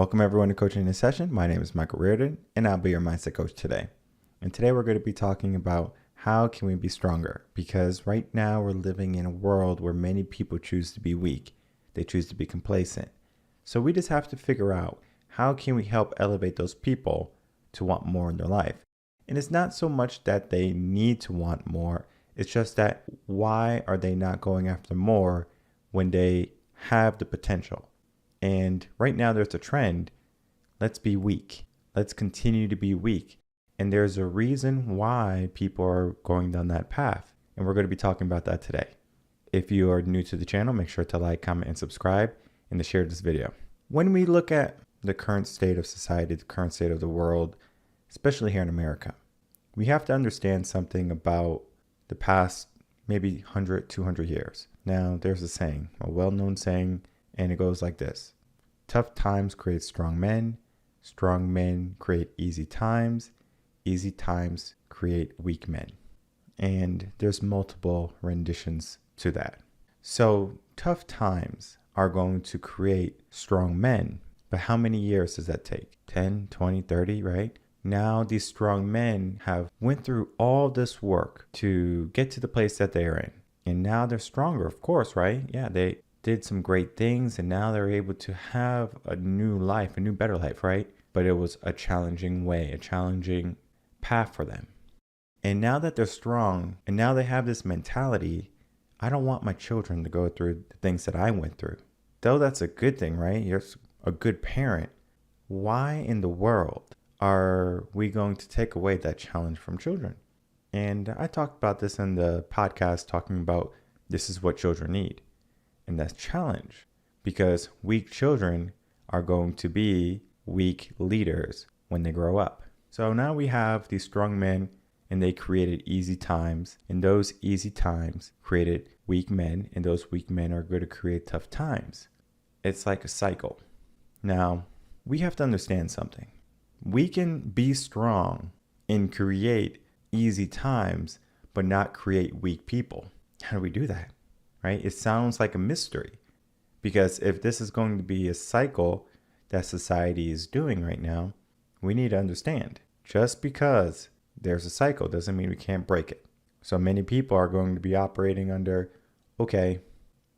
Welcome everyone to Coaching in a Session. My name is Michael Reardon and I'll be your mindset coach today. And today we're going to be talking about how can we be stronger, because right now we're living in a world where many people choose to be weak. They choose to be complacent. So we just have to figure out how can we help elevate those people to want more in their life. And it's not so much that they need to want more. It's just that why are they not going after more when they have the potential? And right now there's a trend. Let's be weak. Let's continue to be weak. And there's a reason why people are going down that path. And we're going to be talking about that today. If you are new to the channel, make sure to like, comment, and subscribe, and to share this video. When we look at the current state of society, the current state of the world, especially here in America, we have to understand something about the past maybe 100, 200 years. Now, there's a saying, a well-known saying, and it goes like this. Tough times create strong men create easy times create weak men. And there's multiple renditions to that. So tough times are going to create strong men, but how many years does that take? 10, 20, 30, right? Now these strong men have went through all this work to get to the place that they are in. And now they're stronger, of course, right? Yeah, they did some great things and now they're able to have a new life, a new better life, right? But it was a challenging way, a challenging path for them. And now that they're strong and now they have this mentality, I don't want my children to go through the things that I went through. Though that's a good thing, right? You're a good parent. Why in the world are we going to take away that challenge from children? And I talked about this in the podcast, talking about this is what children need. And that's challenge, because weak children are going to be weak leaders when they grow up. So now we have these strong men and they created easy times, and those easy times created weak men, and those weak men are going to create tough times. It's like a cycle. Now, we have to understand something. We can be strong and create easy times, but not create weak people. How do we do that? Right? It sounds like a mystery, because if this is going to be a cycle that society is doing right now, we need to understand just because there's a cycle doesn't mean we can't break it. So many people are going to be operating under, okay,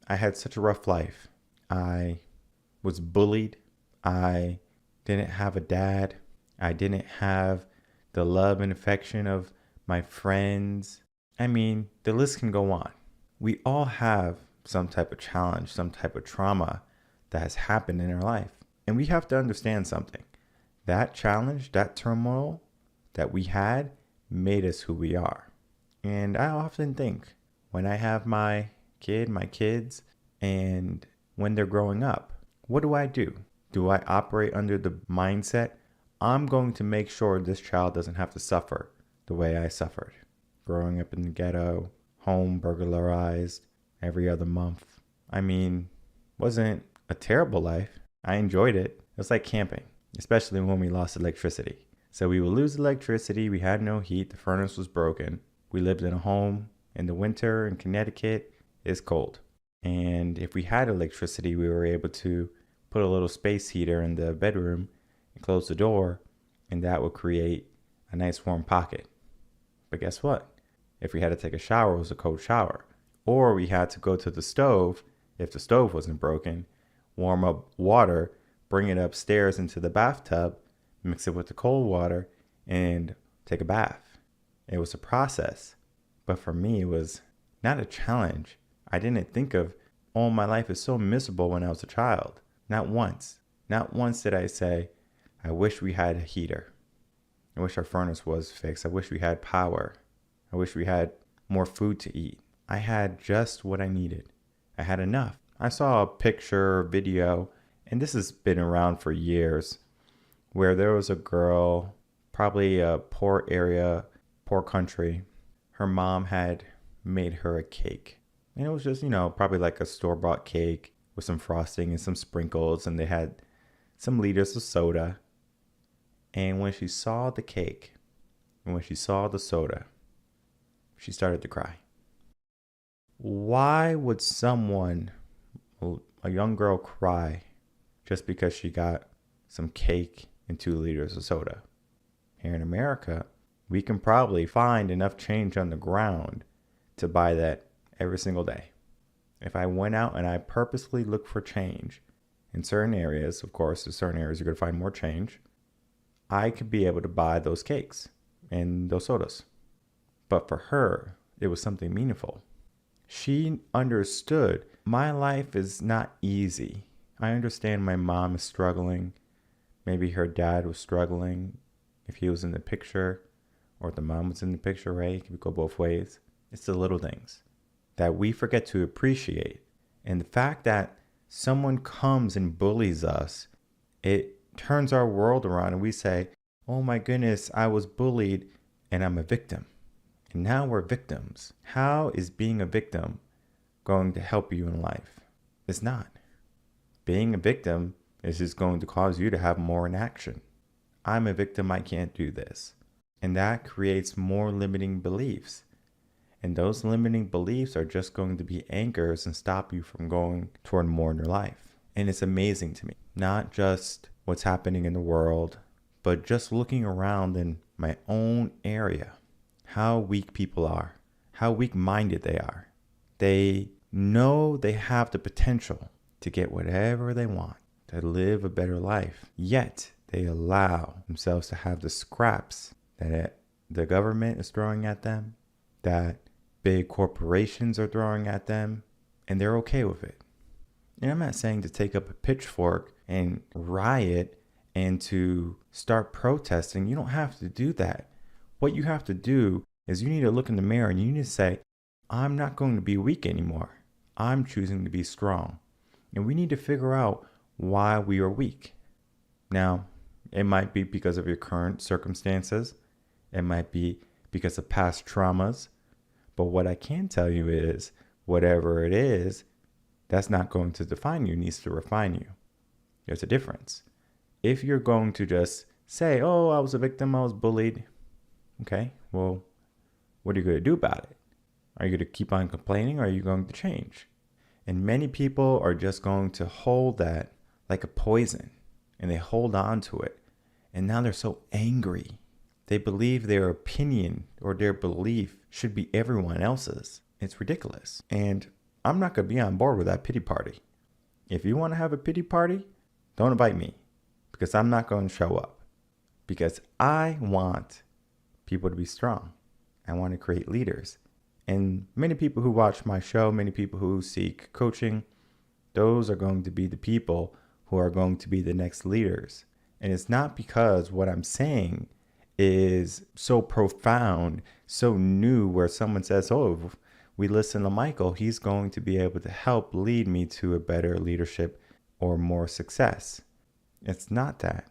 I had such a rough life. I was bullied. I didn't have a dad. I didn't have the love and affection of my friends. I mean, the list can go on. We all have some type of challenge, some type of trauma that has happened in our life. And we have to understand something. That challenge, that turmoil that we had made us who we are. And I often think when I have my kids, and when they're growing up, what do? Do I operate under the mindset, I'm going to make sure this child doesn't have to suffer the way I suffered? Growing up in the ghetto, home burglarized every other month. I mean, wasn't a terrible life. I enjoyed it. It was like camping, especially when we lost electricity. So we would lose electricity. We had no heat. The furnace was broken. We lived in a home in the winter in Connecticut. It's cold. And if we had electricity, we were able to put a little space heater in the bedroom and close the door, and that would create a nice warm pocket. But guess what? If we had to take a shower, it was a cold shower. Or we had to go to the stove, if the stove wasn't broken, warm up water, bring it upstairs into the bathtub, mix it with the cold water, and take a bath. It was a process. But for me, it was not a challenge. I didn't think of, oh, my life is so miserable when I was a child. Not once. Not once did I say, I wish we had a heater. I wish our furnace was fixed. I wish we had power. I wish we had more food to eat. I had just what I needed. I had enough. I saw a picture or video, and this has been around for years, where there was a girl, probably a poor area, poor country. Her mom had made her a cake. And it was just, probably like a store-bought cake with some frosting and some sprinkles, and they had some liters of soda. And when she saw the cake, and when she saw the soda, she started to cry. Why would someone, a young girl, cry just because she got some cake and 2 liters of soda. Here in America, we can probably find enough change on the ground to buy that every single day. If I went out and I purposely looked for change in certain areas, of course, in certain areas you're going to find more change, I could be able to buy those cakes and those sodas. But for her, it was something meaningful. She understood my life is not easy. I understand my mom is struggling. Maybe her dad was struggling if he was in the picture, or if the mom was in the picture, right? It could go both ways. It's the little things that we forget to appreciate. And the fact that someone comes and bullies us, it turns our world around and we say, oh my goodness, I was bullied and I'm a victim. And now we're victims. How is being a victim going to help you in life? It's not. Being a victim is just going to cause you to have more inaction. I'm a victim, I can't do this. And that creates more limiting beliefs. And those limiting beliefs are just going to be anchors and stop you from going toward more in your life. And it's amazing to me, not just what's happening in the world, but just looking around in my own area, how weak people are, how weak-minded they are. They know they have the potential to get whatever they want, to live a better life, yet they allow themselves to have the scraps that the government is throwing at them, that big corporations are throwing at them, and they're okay with it. And I'm not saying to take up a pitchfork and riot and to start protesting. You don't have to do that. What you have to do is you need to look in the mirror and you need to say, I'm not going to be weak anymore. I'm choosing to be strong. And we need to figure out why we are weak. Now, it might be because of your current circumstances. It might be because of past traumas. But what I can tell you is, whatever it is, that's not going to define you, it needs to refine you. There's a difference. If you're going to just say, oh, I was a victim, I was bullied. Okay, well, what are you going to do about it? Are you going to keep on complaining, or are you going to change? And many people are just going to hold that like a poison, and they hold on to it. And now they're so angry. They believe their opinion or their belief should be everyone else's. It's ridiculous. And I'm not going to be on board with that pity party. If you want to have a pity party, don't invite me, because I'm not going to show up. Because I want people to be strong. I want to create leaders. And many people who watch my show, many people who seek coaching, those are going to be the people who are going to be the next leaders. And it's not because what I'm saying is so profound, so new, where someone says, oh, we listen to Michael, he's going to be able to help lead me to a better leadership or more success. It's not that.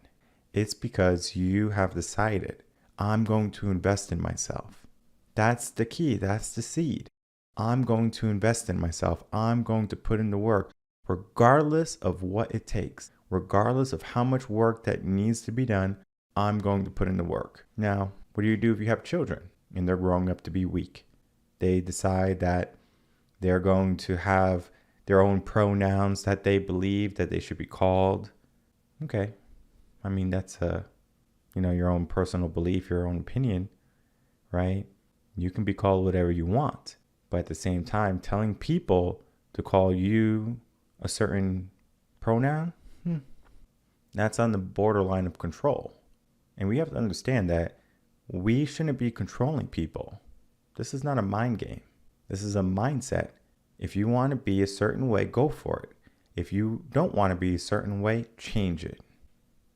It's because you have decided, I'm going to invest in myself. That's the key. That's the seed. I'm going to invest in myself. I'm going to put in the work, regardless of what it takes, regardless of how much work that needs to be done. I'm going to put in the work. Now, what do you do if you have children and they're growing up to be weak? They decide that they're going to have their own pronouns that they believe that they should be called. Okay. I mean, that's your own personal belief, your own opinion, right? You can be called whatever you want. But at the same time, telling people to call you a certain pronoun, that's on the borderline of control. And we have to understand that we shouldn't be controlling people. This is not a mind game. This is a mindset. If you want to be a certain way, go for it. If you don't want to be a certain way, change it.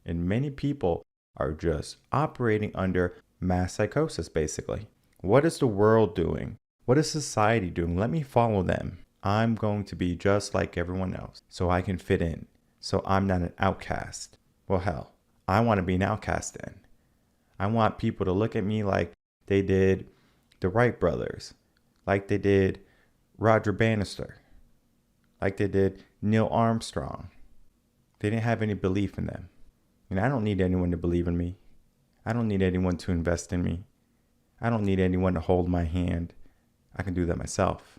And many people are just operating under mass psychosis, basically. What is the world doing? What is society doing? Let me follow them. I'm going to be just like everyone else so I can fit in, so I'm not an outcast. Well, hell, I want to be an outcast then. I want people to look at me like they did the Wright brothers, like they did Roger Bannister, like they did Neil Armstrong. They didn't have any belief in them. And I don't need anyone to believe in me. I don't need anyone to invest in me. I don't need anyone to hold my hand. I can do that myself.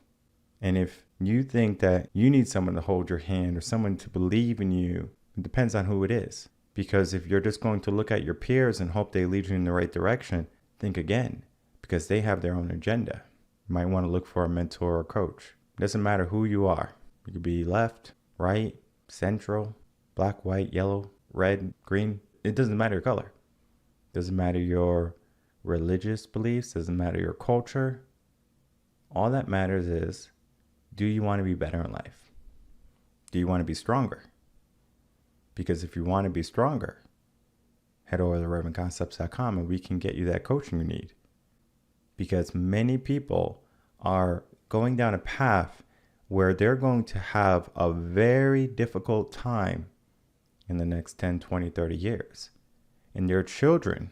And if you think that you need someone to hold your hand or someone to believe in you, it depends on who it is. Because if you're just going to look at your peers and hope they lead you in the right direction, think again, because they have their own agenda. You might want to look for a mentor or coach. It doesn't matter who you are. You could be left, right, central, black, white, yellow, red, green. It doesn't matter your color. It doesn't matter your religious beliefs. It doesn't matter your culture. All that matters is, do you want to be better in life? Do you want to be stronger? Because if you want to be stronger, head over to reverendconcepts.com and we can get you that coaching you need. Because many people are going down a path where they're going to have a very difficult time in the next 10, 20, 30 years. And their children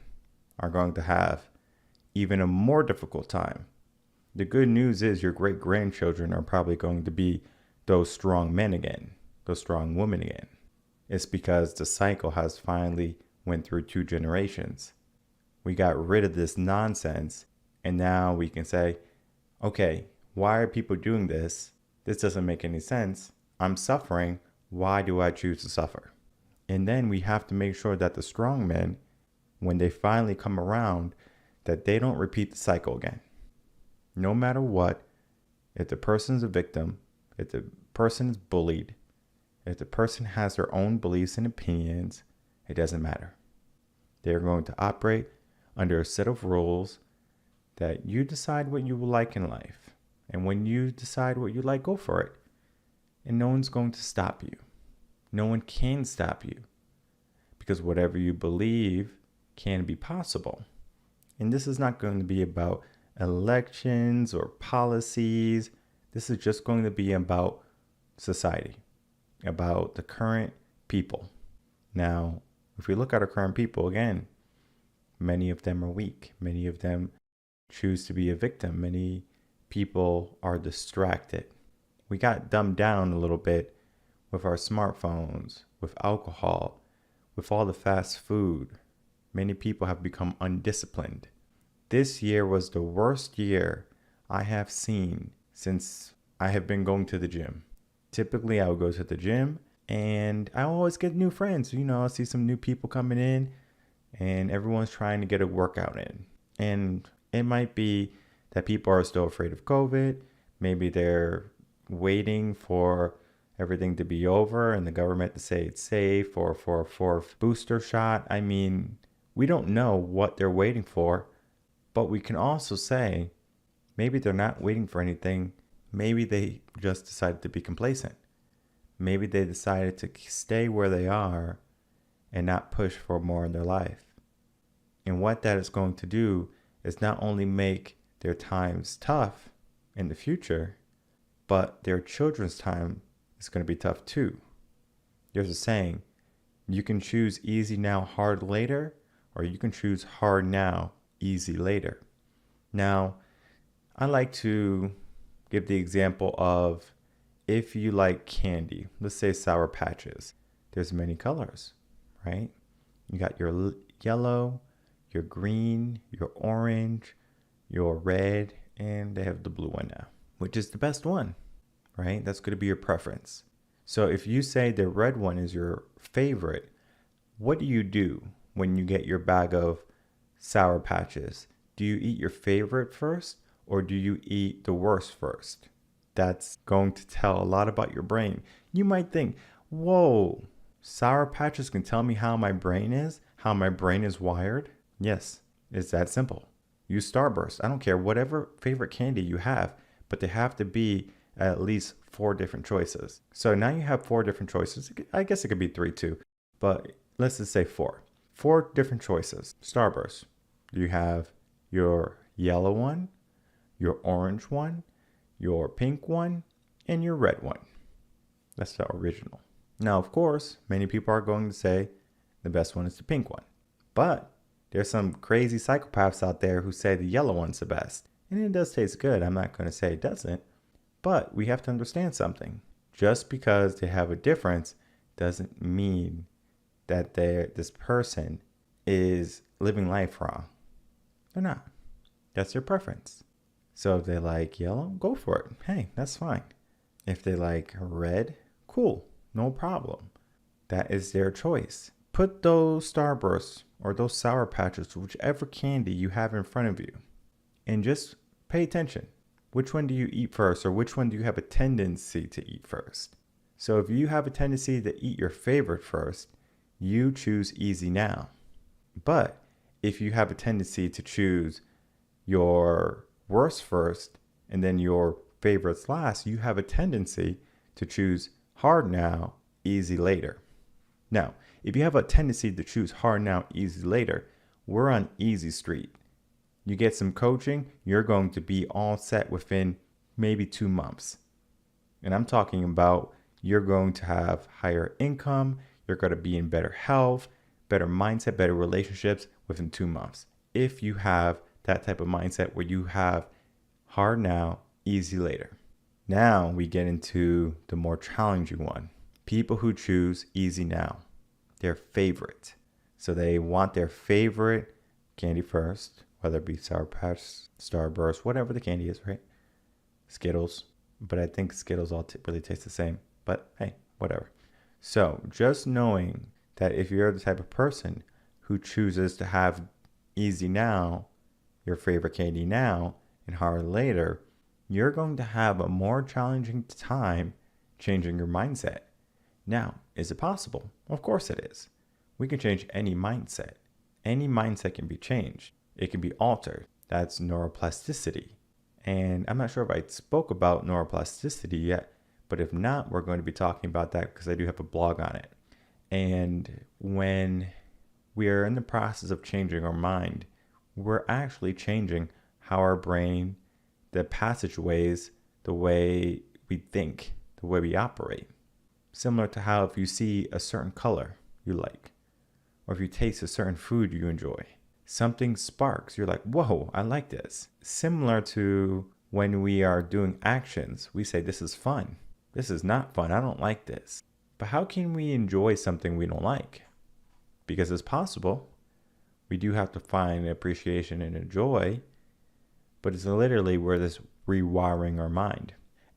are going to have even a more difficult time. The good news is your great-grandchildren are probably going to be those strong men again, those strong women again. It's because the cycle has finally went through 2 generations. We got rid of this nonsense, and now we can say, okay, why are people doing this? This doesn't make any sense. I'm suffering. Why do I choose to suffer? And then we have to make sure that the strong men, when they finally come around, that they don't repeat the cycle again. No matter what, if the person's a victim, if the person is bullied, if the person has their own beliefs and opinions, it doesn't matter. They're going to operate under a set of rules that you decide what you will like in life. And when you decide what you like, go for it. And no one's going to stop you. No one can stop you. Because whatever you believe can be possible. And this is not going to be about elections or policies. This is just going to be about society, about the current people. Now, if we look at our current people again, many of them are weak. Many of them choose to be a victim. Many people are distracted. We got dumbed down a little bit with our smartphones, with alcohol, with all the fast food. Many people have become undisciplined. This year was the worst year I have seen since I have been going to the gym. Typically, I would go to the gym and I always get new friends. You know, I see some new people coming in and everyone's trying to get a workout in. And it might be that people are still afraid of COVID. Maybe they're waiting for everything to be over and the government to say it's safe or for a 4th booster shot. I mean, we don't know what they're waiting for, but we can also say maybe they're not waiting for anything. Maybe they just decided to be complacent. Maybe they decided to stay where they are and not push for more in their life. And what that is going to do is not only make their times tough in the future, but their children's time is going to be tough too. There's a saying, you can choose easy now, hard later, or you can choose hard now, easy later. Now, I like to give the example of if you like candy, let's say Sour Patches, there's many colors, right? You got your yellow, your green, your orange, your red, and they have the blue one now, which is the best one, right? That's going to be your preference. So if you say the red one is your favorite, what do you do when you get your bag of Sour Patches? Do you eat your favorite first or do you eat the worst first? That's going to tell a lot about your brain. You might think, whoa, Sour Patches can tell me how my brain is wired? Yes, it's that simple. Use Starburst. I don't care, whatever favorite candy you have, but they have to be at least 4 different choices. So now you have 4 different choices. I guess it could be 3 too, but let's just say 4. 4 different choices. Starburst. You have your yellow one, your orange one, your pink one, and your red one. That's the original. Now, of course, many people are going to say the best one is the pink one. But there's some crazy psychopaths out there who say the yellow one's the best. And it does taste good. I'm not going to say it doesn't. But we have to understand something. Just because they have a difference doesn't mean that this person is living life wrong. They're not. That's their preference. So if they like yellow, go for it. Hey, that's fine. If they like red, cool. No problem. That is their choice. Put those Starbursts or those Sour Patches, whichever candy you have in front of you, and just pay attention. Which one do you eat first, or which one do you have a tendency to eat first? So if you have a tendency to eat your favorite first, you choose easy now. But if you have a tendency to choose your worst first and then your favorites last, you have a tendency to choose hard now, easy later. Now, if you have a tendency to choose hard now, easy later, we're on easy street. You get some coaching, you're going to be all set within maybe 2 months. And I'm talking about you're going to have higher income, you're going to be in better health, better mindset, better relationships within 2 months. If you have that type of mindset where you have hard now, easy later. Now we get into the more challenging one. People who choose easy now, their favorite. So they want their favorite candy first, whether it be Sour Patch, Starburst, whatever the candy is, right? Skittles. But I think Skittles all really taste the same. But hey, whatever. So just knowing that if you're the type of person who chooses to have easy now, your favorite candy now, and hard later, you're going to have a more challenging time changing your mindset. Now, is it possible? Of course it is. We can change any mindset. Any mindset can be changed. It can be altered. That's neuroplasticity. And I'm not sure if I spoke about neuroplasticity yet, but if not, we're going to be talking about that because I do have a blog on it. And when we are in the process of changing our mind, we're actually changing how our brain, the passageways, the way we think, the way we operate. Similar to how if you see a certain color you like, or if you taste a certain food you enjoy, something sparks. You're like, whoa, I like this. Similar to when we are doing actions, we say, this is fun. This is not fun. I don't like this. But how can we enjoy something we don't like? Because it's possible. We do have to find appreciation and a joy, but it's literally we're this rewiring our mind.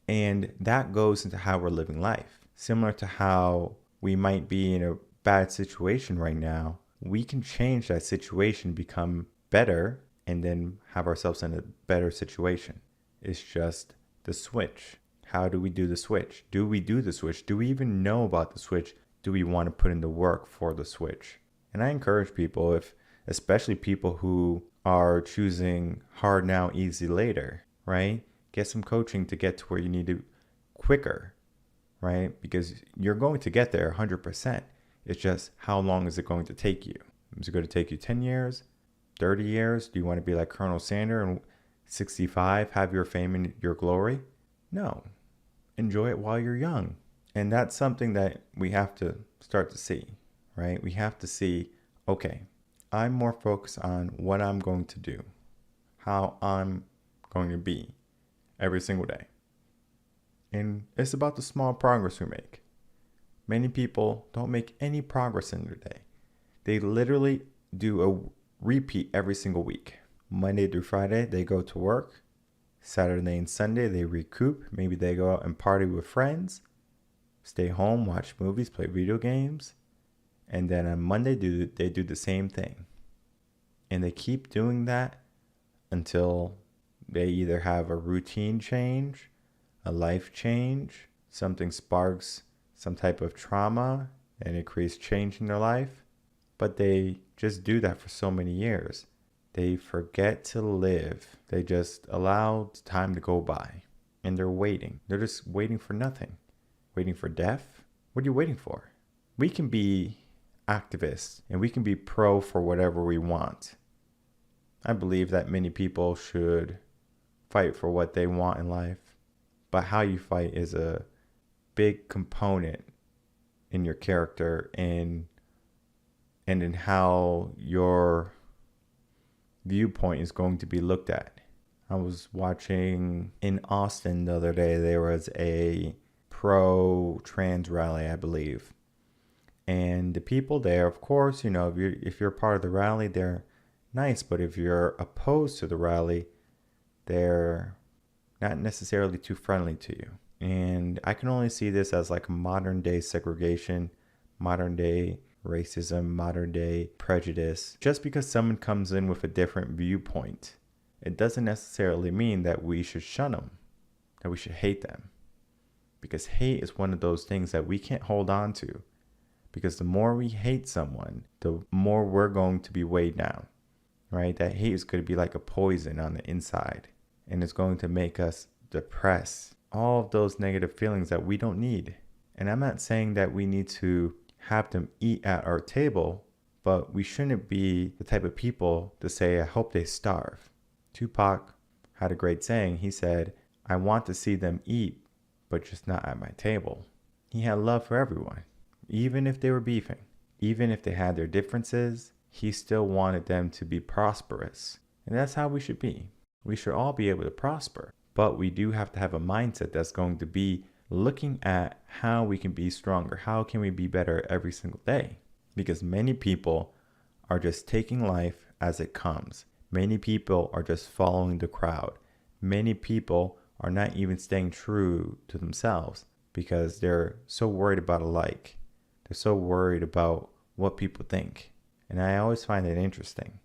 And that goes into how we're living life. Similar to how we might be in a bad situation right now, we can change that situation, become better, and then have ourselves in a better situation. It's just the switch. How do we do the switch? Do we do the switch? Do we even know about the switch? Do we want to put in the work for the switch? And I encourage people, especially people who are choosing hard now, easy later, right? Get some coaching to get to where you need to quicker, right? Because you're going to get there 100%. It's just how long is it going to take you? Is it going to take you 10 years, 30 years? Do you want to be like Colonel Sanders and 65, have your fame and your glory? No. Enjoy it while you're young. And that's something that we have to start to see, right? We have to see, okay, I'm more focused on what I'm going to do, how I'm going to be every single day. And it's about the small progress we make. Many people don't make any progress in their day. They literally do a repeat every single week. Monday through Friday, they go to work. Saturday and Sunday, they recoup. Maybe they go out and party with friends, stay home, watch movies, play video games. And then on Monday, they do the same thing. And they keep doing that until they either have a routine change, a life change, something sparks some type of trauma and it creates change in their life. But they just do that for so many years. They forget to live. They just allow time to go by. And they're waiting. They're just waiting for nothing. Waiting for death? What are you waiting for? We can be activists and we can be pro for whatever we want. I believe that many people should fight for what they want in life. But how you fight is a big component in your character and in how your viewpoint is going to be looked at. I was watching in Austin the other day, there was a pro-trans rally, I believe. And the people there, of course, if you're part of the rally, they're nice. But if you're opposed to the rally, they're not necessarily too friendly to you. And I can only see this as like modern day segregation, modern day racism, modern day prejudice. Just because someone comes in with a different viewpoint, it doesn't necessarily mean that we should shun them, that we should hate them. Because hate is one of those things that we can't hold on to. Because the more we hate someone, the more we're going to be weighed down, right? That hate is going to be like a poison on the inside, and it's going to make us depressed. All of those negative feelings that we don't need. And I'm not saying that we need to have them eat at our table, but we shouldn't be the type of people to say, I hope they starve. Tupac had a great saying. He said, I want to see them eat, but just not at my table. He had love for everyone. Even if they were beefing, even if they had their differences, he still wanted them to be prosperous. And that's how we should be. We should all be able to prosper. But we do have to have a mindset that's going to be looking at how we can be stronger. How can we be better every single day? Because many people are just taking life as it comes. Many people are just following the crowd. Many people are not even staying true to themselves because they're so worried about a like. They're so worried about what people think. And I always find it interesting.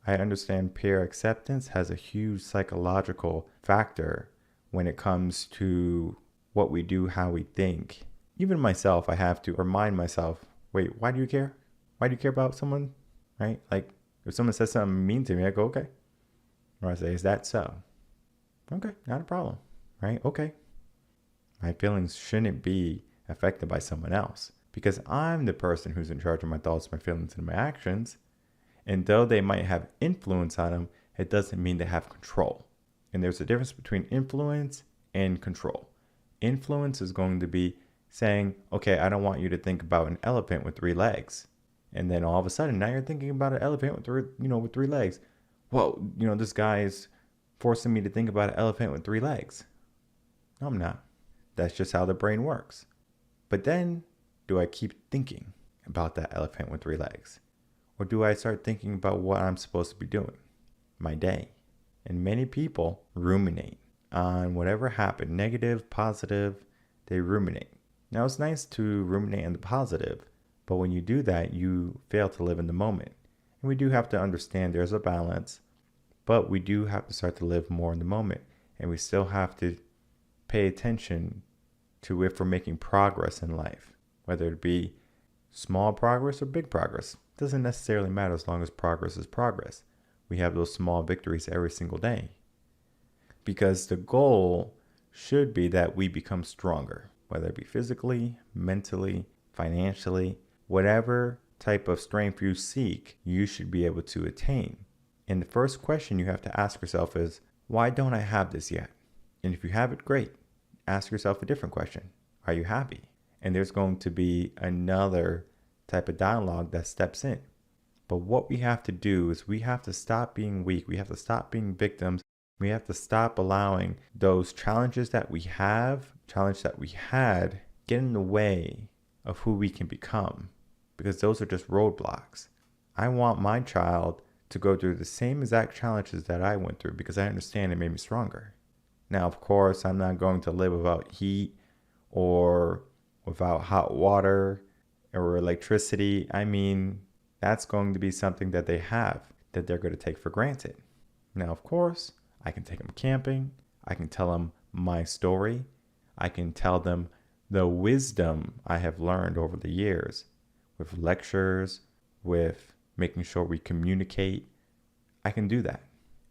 I understand peer acceptance has a huge psychological factor when it comes to what we do, how we think. Even myself, I have to remind myself, wait, why do you care? Why do you care about someone? Right? Like if someone says something mean to me, I go, okay. Or I say, is that so? Okay, not a problem. Right? Okay. My feelings shouldn't be affected by someone else. Because I'm the person who's in charge of my thoughts, my feelings, and my actions. And though they might have influence on them, it doesn't mean they have control. And there's a difference between influence and control. Influence is going to be saying, okay, I don't want you to think about an elephant with 3 legs. And then all of a sudden, now you're thinking about an elephant with 3 legs. Well, this guy is forcing me to think about an elephant with 3 legs. No, I'm not. That's just how the brain works. But then, do I keep thinking about that elephant with 3 legs? Or do I start thinking about what I'm supposed to be doing? My day. And many people ruminate on whatever happened, negative, positive, they ruminate. Now it's nice to ruminate on the positive, but when you do that, you fail to live in the moment. And we do have to understand there's a balance, but we do have to start to live more in the moment. And we still have to pay attention to if we're making progress in life. Whether it be small progress or big progress. It doesn't necessarily matter as long as progress is progress. We have those small victories every single day. Because the goal should be that we become stronger, whether it be physically, mentally, financially, whatever type of strength you seek, you should be able to attain. And the first question you have to ask yourself is, why don't I have this yet? And if you have it, great. Ask yourself a different question. Are you happy? And there's going to be another type of dialogue that steps in. But what we have to do is we have to stop being weak. We have to stop being victims. We have to stop allowing those challenges that we had, get in the way of who we can become. Because those are just roadblocks. I want my child to go through the same exact challenges that I went through because I understand it made me stronger. Now, of course, I'm not going to live without heat or without hot water or electricity. I mean, that's going to be something that they have that they're going to take for granted. Now, of course, I can take them camping. I can tell them my story. I can tell them the wisdom I have learned over the years with lectures, with making sure we communicate. I can do that.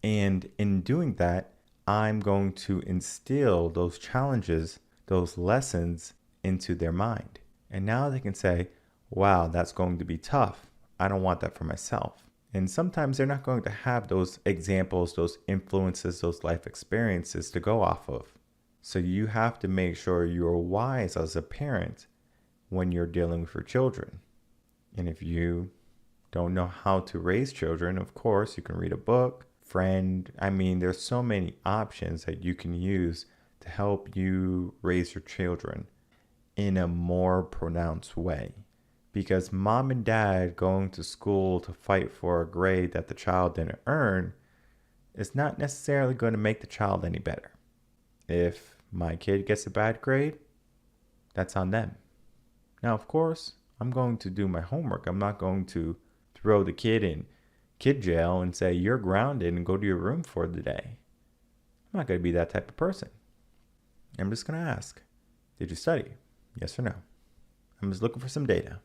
And in doing that, I'm going to instill those challenges, those lessons into their mind. And now they can say, wow, that's going to be tough. I don't want that for myself. And sometimes they're not going to have those examples, those influences, those life experiences to go off of. So you have to make sure you're wise as a parent when you're dealing with your children. And if you don't know how to raise children, of course, you can read a book, friend. I mean, there's so many options that you can use to help you raise your children in a more pronounced way. Because mom and dad going to school to fight for a grade that the child didn't earn is not necessarily going to make the child any better. If my kid gets a bad grade, that's on them. Now, of course, I'm going to do my homework. I'm not going to throw the kid in kid jail and say, you're grounded and go to your room for the day. I'm not going to be that type of person. I'm just going to ask, did you study? Yes or no? I'm just looking for some data.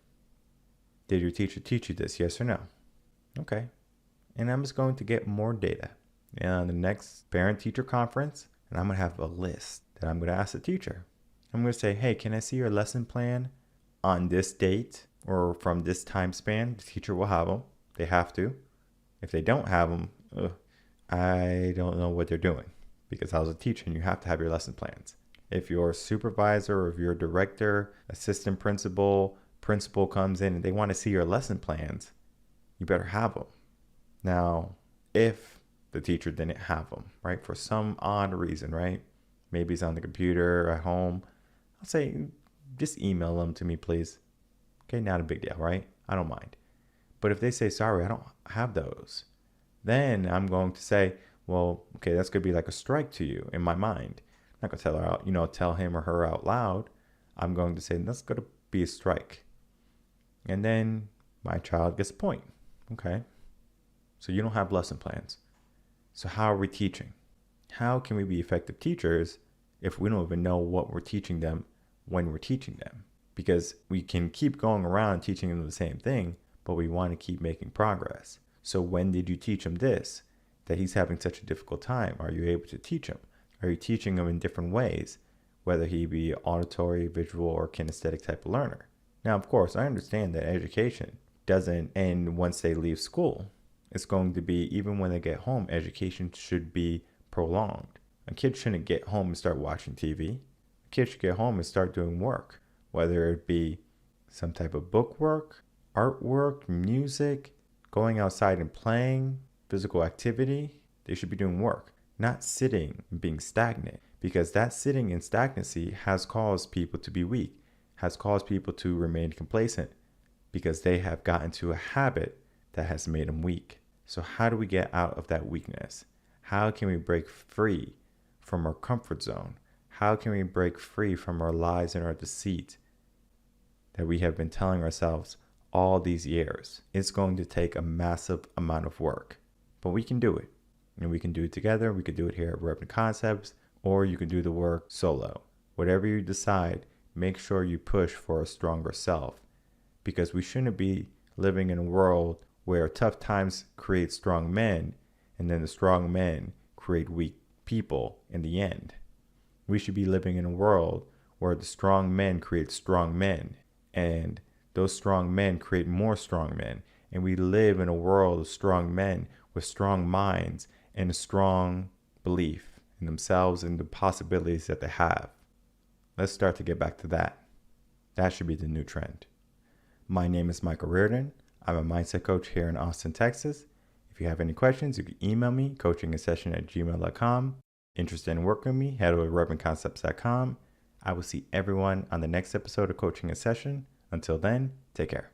Did your teacher teach you this? Yes or no? Okay. And I'm just going to get more data. And on the next parent-teacher conference, and I'm going to have a list that I'm going to ask the teacher. I'm going to say, hey, can I see your lesson plan on this date or from this time span? The teacher will have them. They have to. If they don't have them, I don't know what they're doing, because I was a teacher and you have to have your lesson plans. If your supervisor or if your director, assistant principal comes in and they want to see your lesson plans, you better have them. Now, if the teacher didn't have them, right, for some odd reason, right, maybe it's on the computer at home, I'll say, just email them to me, please. Okay, not a big deal, right? I don't mind. But if they say, sorry, I don't have those, then I'm going to say, well, okay, that's going to be like a strike to you in my mind. I'm not going to tell her out, tell him or her out loud. I'm going to say, that's going to be a strike. And then my child gets a point. Okay. So you don't have lesson plans. So how are we teaching? How can we be effective teachers if we don't even know what we're teaching them when we're teaching them? Because we can keep going around teaching them the same thing, but we want to keep making progress. So when did you teach him this? That he's having such a difficult time. Are you able to teach him? Are you teaching him in different ways, whether he be auditory, visual, or kinesthetic type of learner? Now, of course, I understand that education doesn't end once they leave school. It's going to be, even when they get home, education should be prolonged. A kid shouldn't get home and start watching TV. A kid should get home and start doing work, whether it be some type of book work, artwork, music, going outside and playing, physical activity. They should be doing work, not sitting and being stagnant, because that sitting and stagnancy has caused people to be weak, has caused people to remain complacent, because they have gotten to a habit that has made them weak. So how do we get out of that weakness? How can we break free from our comfort zone? How can we break free from our lies and our deceit that we have been telling ourselves all these years? It's going to take a massive amount of work, but we can do it. And we can do it together. We could do it here at Revenant Concepts, or you can do the work solo. Whatever you decide, make sure you push for a stronger self, because we shouldn't be living in a world where tough times create strong men, and then the strong men create weak people in the end. We should be living in a world where the strong men create strong men, and those strong men create more strong men. And we live in a world of strong men with strong minds and a strong belief in themselves and the possibilities that they have. Let's start to get back to that. That should be the new trend. My name is Michael Reardon. I'm a mindset coach here in Austin, Texas. If you have any questions, you can email me, coachingassession@gmail.com. Interested in working with me, head over to revenantconcepts.com. I will see everyone on the next episode of Coaching a Session. Until then, take care.